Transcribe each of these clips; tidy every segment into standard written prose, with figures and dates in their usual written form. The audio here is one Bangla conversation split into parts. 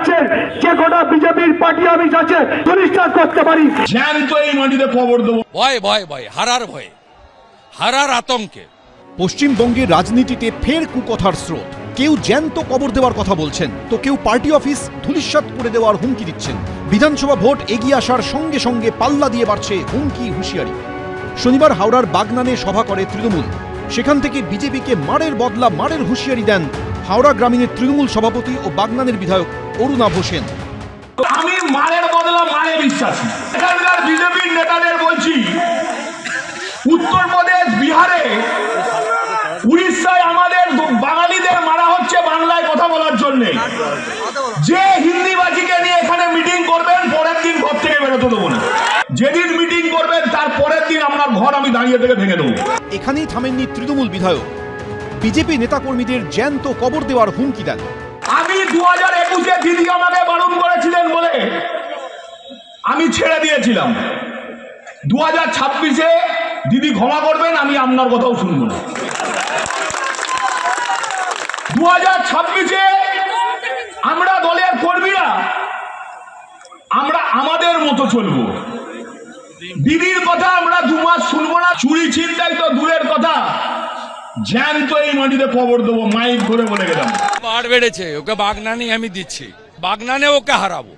রাজ্যের যে কটা বিজেপির পার্টি অফিস আছে সুনিশ্চিত করতে পারি জ্যান্ত এই মাটিতে কবর দেবো। ভয় ভয় ভয় হারার ভয়ে, হারার আতঙ্কে। পশ্চিমবঙ্গের রাজনীতিতে ফের কুকথার স্রোত। কেউ জ্যান্ত কবর দেওয়ার কথা বলছেন, তো কেউ পার্টি অফিস ধূলিসাৎ করে দেওয়ার হুমকি দিচ্ছেন। বিধানসভা ভোট এগিয়ে আসার সঙ্গে সঙ্গে পাল্লা দিয়ে বাড়ছে হুমকি হুঁশিয়ারি। শনিবার হাওড়ার বাগনানে সভা করে তৃণমূল। সেখান থেকে বিজেপিকে মারের বদলা মারের হুঁশিয়ারি দেন হাওড়া গ্রামীণের তৃণমূল সভাপতি ও বাগনানের বিধায়ক অরুণাভ হোসেন। আমি মারের বদলা মারে বিশ্বাসী। এখানকার বিজেপির নেতাদের বলছি, উত্তরপ্রদেশ, বিহারে, উড়িষ্যায় আমাদের বাঙালিদের মারা হচ্ছে বাংলায় কথা বলার জন্য। যে হিন্দিবাজিকে নিয়ে এখানে মিটিং করবেন, পরের দিন ঘর থেকে বেরোতে দেবো না। যেদিন মিটিং করবেন তার পরের দিন আপনার ঘর আমি দাঁড়িয়ে থেকে ভেঙে দেবো। এখানেই থামেননি তৃণমূল বিধায়ক, বিজেপি নেতাকর্মীদের জ্যান্ত কবর দেওয়ার হুমকি দেন। আমি 2021-এ দিদি আমাকে বারণ করেছিলেন বলে আমি ছেড়ে দিয়েছিলাম। 2026-এ দিদি ক্ষমা করবেন, আমি আপনার কথাও শুনবো না। 2026-এ আমরা দলের কর্মীরা আমরা আমাদের মতো চলবো। দিদির কথা আমরা 2 মাস শুনবো না। চুরি ছিনতাই তো দূরের কথা, জ্যান্ত এই মাটিতে কবর দেবো, মাইক ধরে বলে গেলাম। পাড় বেড়েছে, ওকে বাগনানে আমি দিচ্ছি, বাগনানে ওকে হারাবো,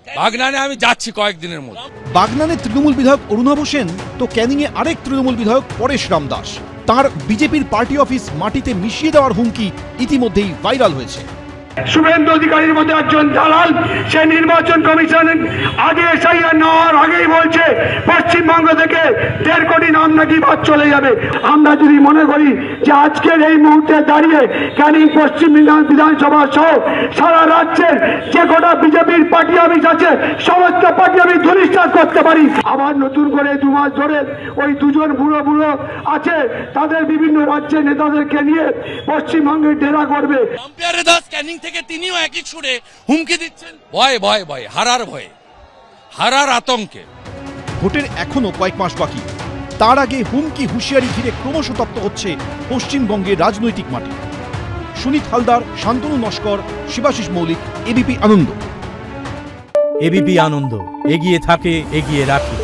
বাগনানে আমি যাচ্ছি কয়েকদিনের মধ্যে। বাগনানে তৃণমূল বিধায়ক অরুণাভ হোসেন, তো ক্যানিংয়ে আরেক তৃণমূল বিধায়ক পরেশ রামদাস। তার বিজেপির পার্টি অফিস মাটিতে মিশিয়ে দেওয়ার হুমকি ইতিমধ্যেই ভাইরাল হয়েছে। শুভেন্দু অধিকারীর মধ্যে একজন দালাল, সে নির্বাচন কমিশন আগে এসআইআর নেওয়ার আগেই বলছে পশ্চিমবঙ্গ থেকে 1.5 কোটি নাম নাকি বাদ চলে যাবে। আমরা যদি মনে করি যে আজকের এই মুহূর্তে দাঁড়িয়ে ক্যানিং পশ্চিম বিধানসভা সহ সারা রাজ্যের যে কটা বিজেপির পার্টি অফিস আছে সমস্ত পার্টি অফিস ধূলিসাৎ করতে পারি, আবার নতুন করে 2 মাস ধরে ওই 2 জন বুড়ো আছে তাদের বিভিন্ন রাজ্যের নেতাদেরকে নিয়ে পশ্চিমবঙ্গে ডেরা করবে। ক্যানিং থেকে তিনিও একই সুরে হুমকি দিচ্ছেন। ভয় ভয় ভয় হারার ভয়ে, হারার আতঙ্কে। ভোটের এখনো কয়েক মাস বাকি, তার আগে হুমকি হুঁশিয়ারি ঘিরে ক্রমশ তপ্ত হচ্ছে পশ্চিমবঙ্গের রাজনৈতিক মাটি। সুনীত হালদার, শান্তনু নস্কর, শিবাশিস মৌলিক, এবিপি আনন্দ। এবিপি আনন্দ, এগিয়ে থাকে, এগিয়ে রাখে।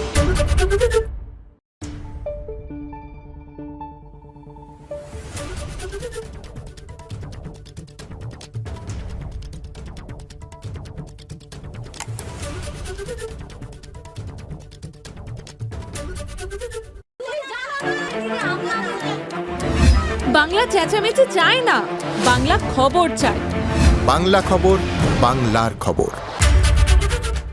বাংলা চেঁচামেচি চায় না, বাংলা খবর চাই। বাংলা খবর, বাংলার খবর।